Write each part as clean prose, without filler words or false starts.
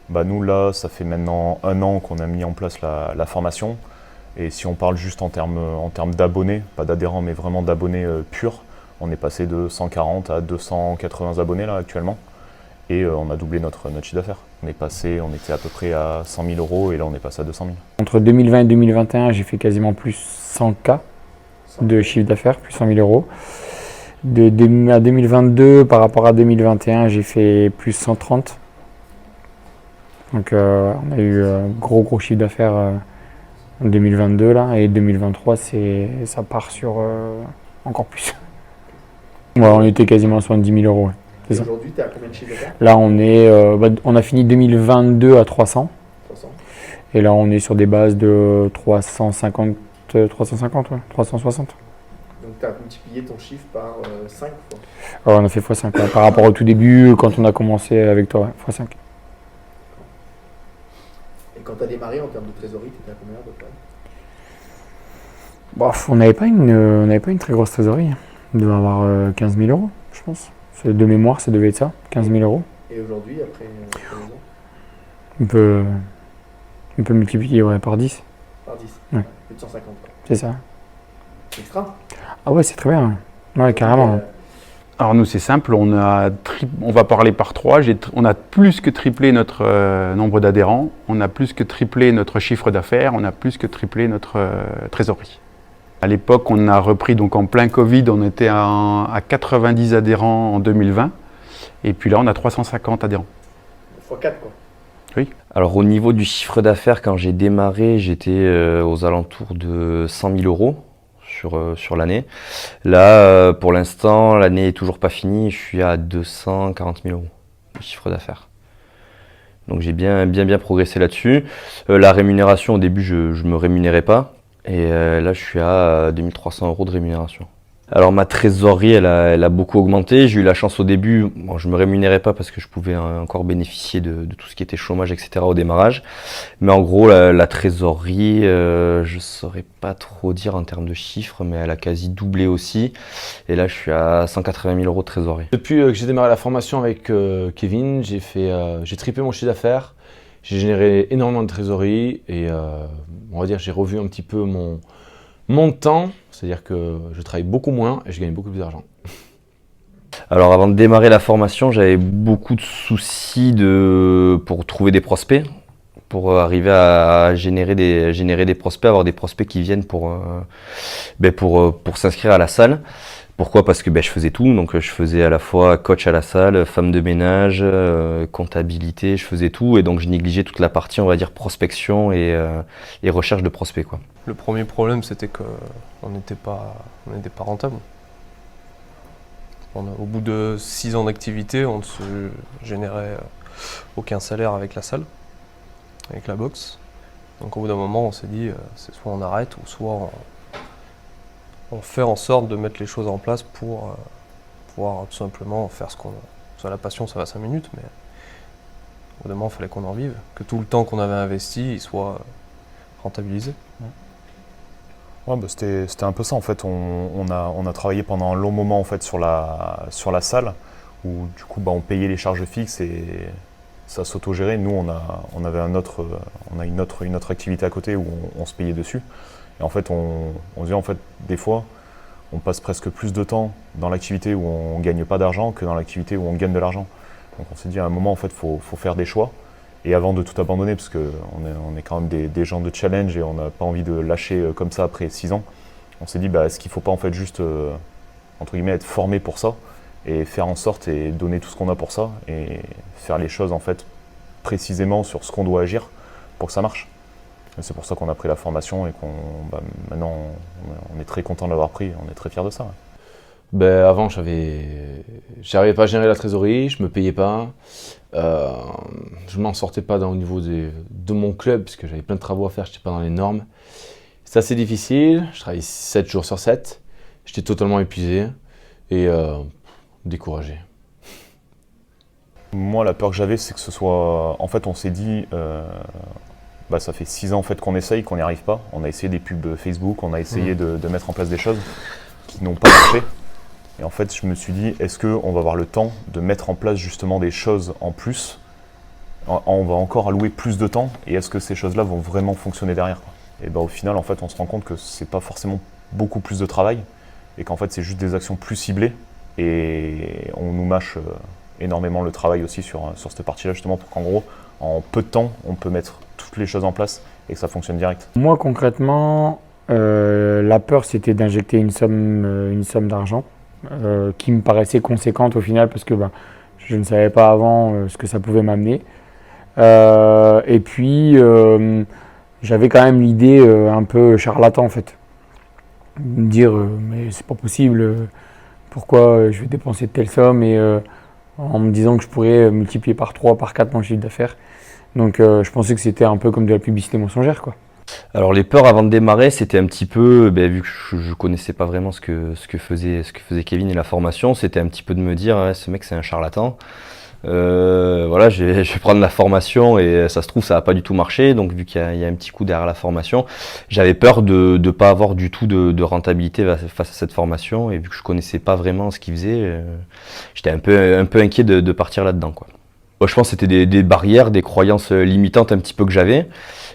Bah nous là, ça fait maintenant 1 an qu'on a mis en place la formation. Et si on parle juste en termes d'abonnés, pas d'adhérents mais vraiment d'abonnés purs, on est passé de 140 à 280 abonnés là actuellement. Et on a doublé notre chiffre d'affaires. On était à peu près à 100 000 euros et là on est passé à 200 000. Entre 2020 et 2021, j'ai fait quasiment plus 100K de chiffre d'affaires, plus 100 000 euros. À 2022, par rapport à 2021, j'ai fait plus 130. Donc on a eu gros chiffre d'affaires en 2022 là, et 2023 ça part sur encore plus. Ouais, on était quasiment à 70 000 euros. Ouais. Et aujourd'hui, tu es à combien de chiffre d'affaires? Là on a fini 2022 à 300. 300. Et là on est sur des bases de 350, ouais, 360. Donc tu as multiplié ton chiffre par 5 fois. Alors, on a fait x5 par rapport au tout début quand on a commencé avec toi, ouais, x5. Et quand tu as démarré en termes de trésorerie, tu étais à combien à peu près? Bon, on n'avait pas une très grosse trésorerie. On devait avoir 15 000 euros, je pense. De mémoire, ça devait être ça, 15 000 euros. Et aujourd'hui, après 2 ans? On peut multiplier par 10. Par 10. Ouais. Plus de 150. Quoi. C'est ça. Extra. Ah ouais, c'est très bien. Ouais, carrément. Alors nous c'est simple, on va parler par 3, on a plus que triplé notre nombre d'adhérents, on a plus que triplé notre chiffre d'affaires, on a plus que triplé notre trésorerie. À l'époque on a repris donc en plein Covid, on était à 90 adhérents en 2020 et puis là on a 350 adhérents. X4 quoi. Oui. Alors au niveau du chiffre d'affaires, quand j'ai démarré, j'étais aux alentours de 100 000 euros. Sur l'année. Là, pour l'instant, l'année n'est toujours pas finie, je suis à 240 000 euros de chiffre d'affaires. Donc j'ai bien progressé là-dessus. La rémunération, au début, je ne me rémunérais pas. Et là, je suis à 2300 euros de rémunération. Alors ma trésorerie, elle a beaucoup augmenté. J'ai eu la chance au début, je ne me rémunérais pas parce que je pouvais encore bénéficier de tout ce qui était chômage, etc. au démarrage. Mais en gros, la trésorerie, je ne saurais pas trop dire en termes de chiffres, mais elle a quasi doublé aussi. Et là, je suis à 180 000 euros de trésorerie. Depuis que j'ai démarré la formation avec Kevin, j'ai triplé mon chiffre d'affaires. J'ai généré énormément de trésorerie et on va dire j'ai revu un petit peu mon temps, c'est-à-dire que je travaille beaucoup moins et je gagne beaucoup plus d'argent. Alors avant de démarrer la formation, j'avais beaucoup de soucis pour trouver des prospects, pour arriver à générer des prospects, avoir des prospects qui viennent pour s'inscrire à la salle. Pourquoi? Parce que je faisais tout, donc je faisais à la fois coach à la salle, femme de ménage, comptabilité, je faisais tout et donc je négligeais toute la partie, on va dire, prospection et recherche de prospects, quoi. Le premier problème, c'était qu'on n'était pas rentable. Au bout de 6 ans d'activité, on ne se générait aucun salaire avec la salle, avec la boxe. Donc au bout d'un moment, on s'est dit, c'est soit on arrête ou soit on fait en sorte de mettre les choses en place pour pouvoir tout simplement faire ce qu'on a. Soit la passion, ça va 5 minutes, mais au bout d'un moment, il fallait qu'on en vive, que tout le temps qu'on avait investi, il soit rentabilisé. Ouais, c'était un peu ça en fait. On a travaillé pendant un long moment en fait sur la salle où du coup on payait les charges fixes et ça s'autogérait. Nous on a une autre activité à côté où on se payait dessus. Et en fait on se dit en fait des fois on passe presque plus de temps dans l'activité où on gagne pas d'argent que dans l'activité où on gagne de l'argent. Donc on s'est dit à un moment en fait faut faire des choix. Et avant de tout abandonner, parce qu'on est quand même des gens de challenge et on n'a pas envie de lâcher comme ça après 6 ans, on s'est dit est-ce qu'il ne faut pas en fait juste entre guillemets être formé pour ça et faire en sorte et donner tout ce qu'on a pour ça et faire les choses en fait précisément sur ce qu'on doit agir pour que ça marche. Et c'est pour ça qu'on a pris la formation et maintenant on est très content de l'avoir pris, on est très fiers de ça. Ouais. Avant, j'arrivais pas à gérer la trésorerie, je me payais pas, je m'en sortais pas au niveau de mon club parce que j'avais plein de travaux à faire, j'étais pas dans les normes. C'est assez difficile, je travaillais 7 jours sur 7, j'étais totalement épuisé et découragé. Moi, la peur que j'avais, c'est que ce soit... En fait, on s'est dit, ça fait 6 ans en fait, qu'on essaye, qu'on n'y arrive pas. On a essayé des pubs Facebook, on a essayé de mettre en place des choses qui n'ont pas marché. Et en fait, je me suis dit, est-ce qu'on va avoir le temps de mettre en place justement des choses en plus on va encore allouer plus de temps et est-ce que ces choses-là vont vraiment fonctionner derrière, quoi. Et au final, en fait, on se rend compte que c'est pas forcément beaucoup plus de travail et qu'en fait, c'est juste des actions plus ciblées et on nous mâche énormément le travail aussi sur cette partie-là, justement, pour qu'en gros, en peu de temps, on peut mettre toutes les choses en place et que ça fonctionne direct. Moi, concrètement, la peur, c'était d'injecter une somme d'argent qui me paraissait conséquente au final parce que je ne savais pas avant ce que ça pouvait m'amener. Et puis, j'avais quand même l'idée un peu charlatan en fait. De me dire, mais c'est pas possible, pourquoi je vais dépenser de telle somme et en me disant que je pourrais multiplier par 3, par 4 mon chiffre d'affaires. Donc je pensais que c'était un peu comme de la publicité mensongère, quoi. Alors les peurs avant de démarrer, c'était un petit peu, vu que je connaissais pas vraiment ce que faisait Kevin et la formation, c'était un petit peu de me dire, ouais, ce mec c'est un charlatan. Voilà, je vais prendre la formation et ça se trouve ça va pas du tout marcher. Donc vu qu'il y a un petit coup derrière la formation, j'avais peur de pas avoir du tout de rentabilité face à cette formation et vu que je connaissais pas vraiment ce qu'il faisait, j'étais un peu inquiet de partir là-dedans, quoi. Moi, je pense que c'était des barrières, des croyances limitantes un petit peu que j'avais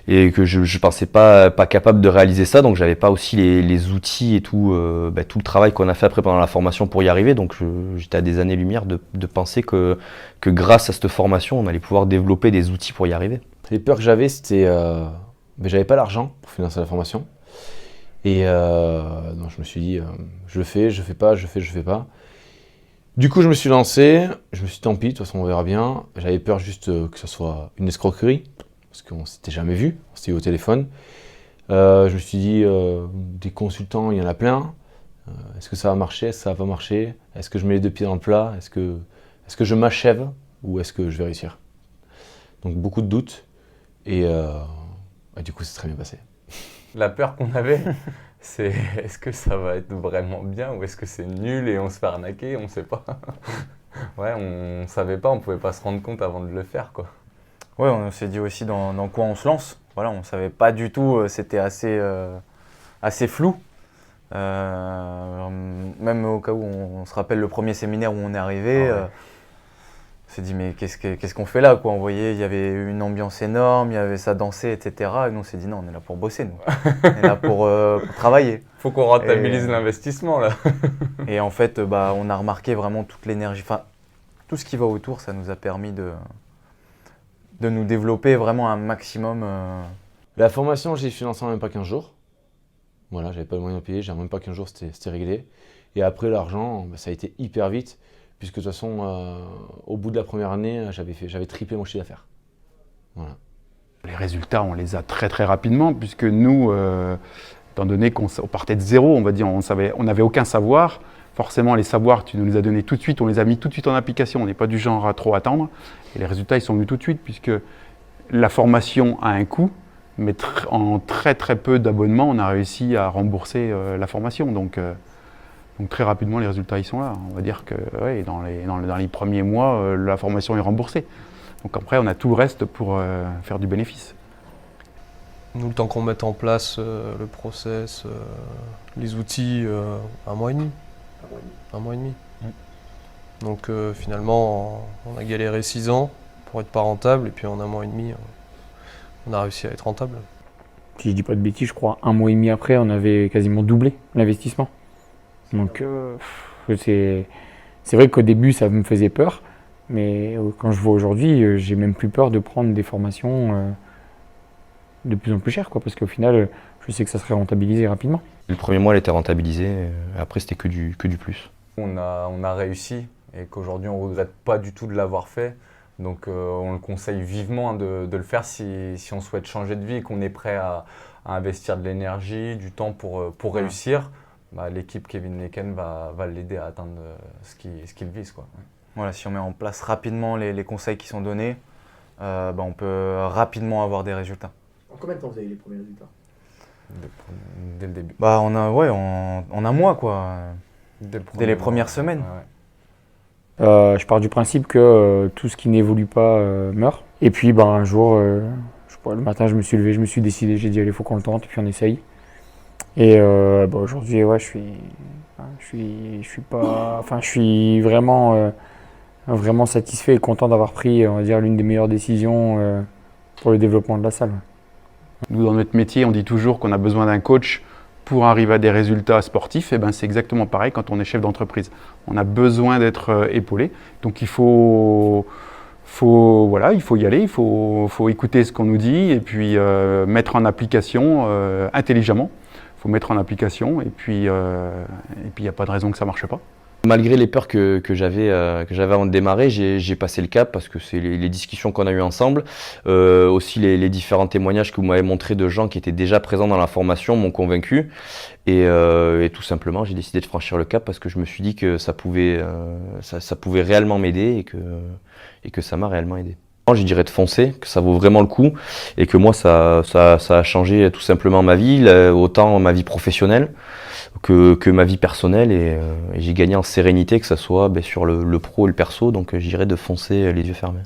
et que je pensais pas capable de réaliser ça, donc j'avais pas aussi les outils et tout le travail qu'on a fait après pendant la formation pour y arriver, donc j'étais à des années-lumière de penser que grâce à cette formation, on allait pouvoir développer des outils pour y arriver. Les peurs que j'avais, c'était j'avais pas l'argent pour financer la formation et donc je me suis dit je le fais, je fais pas, je fais pas. Du coup, je me suis lancé, je me suis dit tant pis, de toute façon on verra bien. J'avais peur juste que ce soit une escroquerie, parce qu'on s'était jamais vu, on s'était eu au téléphone. Je me suis dit, des consultants, il y en a plein. Est-ce que ça va marcher? Est-ce que ça va pas marcher? Est-ce que je mets les deux pieds dans le plat? Est-ce que je m'achève ou est-ce que je vais réussir? Donc beaucoup de doutes et du coup c'est très bien passé. La peur qu'on avait, c'est est-ce que ça va être vraiment bien ou est-ce que c'est nul et on se fait arnaquer, on sait pas. Ouais, on savait pas, on pouvait pas se rendre compte avant de le faire, quoi. Ouais, on s'est dit aussi dans quoi on se lance. Voilà, on savait pas du tout, c'était assez flou. Même au cas où on se rappelle le premier séminaire où on est arrivé, Ah ouais. on s'est dit mais qu'est-ce qu'on fait là, quoi. On voyait, il y avait une ambiance énorme, il y avait ça dansait, etc. Et nous on s'est dit non, on est là pour bosser, nous. On est là pour travailler. Faut qu'on rentabilise l'investissement, là. Et en fait, on a remarqué vraiment toute l'énergie, enfin tout ce qui va autour, ça nous a permis de nous développer vraiment un maximum. La formation, j'ai financé en même pas 15 jours. Voilà, j'avais pas le moyen de payer, j'ai même pas 15 jours, c'était réglé. Et après l'argent, ça a été hyper vite, puisque de toute façon, au bout de la première année, j'avais triplé mon chiffre d'affaires. Voilà. Les résultats, on les a très très rapidement, puisque nous, étant donné qu'on partait de zéro, on va dire, on n'avait aucun savoir. Forcément, les savoirs, tu nous les as donnés tout de suite, on les a mis tout de suite en application. On n'est pas du genre à trop attendre. Et les résultats, ils sont venus tout de suite, puisque la formation a un coût, mais en très très peu d'abonnements, on a réussi à rembourser la formation. Donc très rapidement, les résultats, ils sont là. On va dire que ouais, dans les premiers mois, la formation est remboursée. Donc après, on a tout le reste pour faire du bénéfice. Nous, le temps qu'on mette en place le process, les outils, 1 mois et demi. 1 mois et demi. Donc finalement, on a galéré 6 ans pour être pas rentable, et puis en 1 mois et demi, on a réussi à être rentable. Si je dis pas de bêtises, je crois 1 mois et demi après, on avait quasiment doublé l'investissement. Donc c'est vrai qu'au début, ça me faisait peur, mais quand je vois aujourd'hui, j'ai même plus peur de prendre des formations de plus en plus chères, quoi, parce qu'au final, je sais que ça serait rentabilisé rapidement. Le premier mois, elle était rentabilisée, après c'était que du plus. On a réussi et qu'aujourd'hui on ne regrette pas du tout de l'avoir fait. Donc on le conseille vivement de le faire si on souhaite changer de vie et qu'on est prêt à investir de l'énergie, du temps pour réussir. L'équipe Kevin Leken va l'aider à atteindre ce qu'il vise, quoi. Voilà, si on met en place rapidement les conseils qui sont donnés, on peut rapidement avoir des résultats. En combien de temps vous avez eu les premiers résultats? Dès le début. En un mois, quoi. Dès les premières semaines. Ouais. Je pars du principe que tout ce qui n'évolue pas meurt. Et puis un jour, le matin, je me suis levé, je me suis décidé, j'ai dit allez, il faut qu'on le tente, et puis on essaye. Et aujourd'hui, ouais, je suis vraiment vraiment satisfait et content d'avoir pris, on va dire, l'une des meilleures décisions pour le développement de la salle. Nous, dans notre métier, on dit toujours qu'on a besoin d'un coach pour arriver à des résultats sportifs. Et ben, c'est exactement pareil quand on est chef d'entreprise. On a besoin d'être épaulé. Donc il faut y aller, il faut écouter ce qu'on nous dit et puis mettre en application intelligemment. Il faut mettre en application et puis il n'y a pas de raison que ça ne marche pas. Malgré les peurs que j'avais avant de démarrer, j'ai passé le cap parce que c'est les discussions qu'on a eues ensemble, aussi les différents témoignages que vous m'avez montrés de gens qui étaient déjà présents dans la formation m'ont convaincu et tout simplement j'ai décidé de franchir le cap parce que je me suis dit que ça pouvait réellement m'aider et que ça m'a réellement aidé. Je dirais de foncer, que ça vaut vraiment le coup et que moi ça a changé tout simplement ma vie, autant ma vie professionnelle que ma vie personnelle et j'ai gagné en sérénité que ce soit sur le pro et le perso, donc je dirais de foncer les yeux fermés.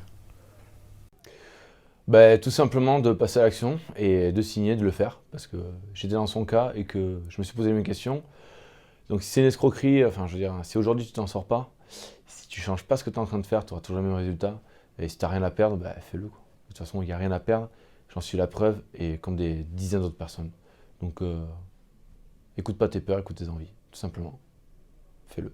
Tout simplement de passer à l'action et de signer, de le faire parce que j'étais dans son cas et que je me suis posé les mêmes questions. Donc si c'est une escroquerie, enfin je veux dire, si aujourd'hui tu t'en sors pas, si tu changes pas ce que tu es en train de faire, tu auras toujours le même résultat. Et si tu n'as rien à perdre, fais-le. De toute façon, il n'y a rien à perdre. J'en suis la preuve, et comme des dizaines d'autres personnes. Donc, écoute pas tes peurs, écoute tes envies, tout simplement. Fais-le.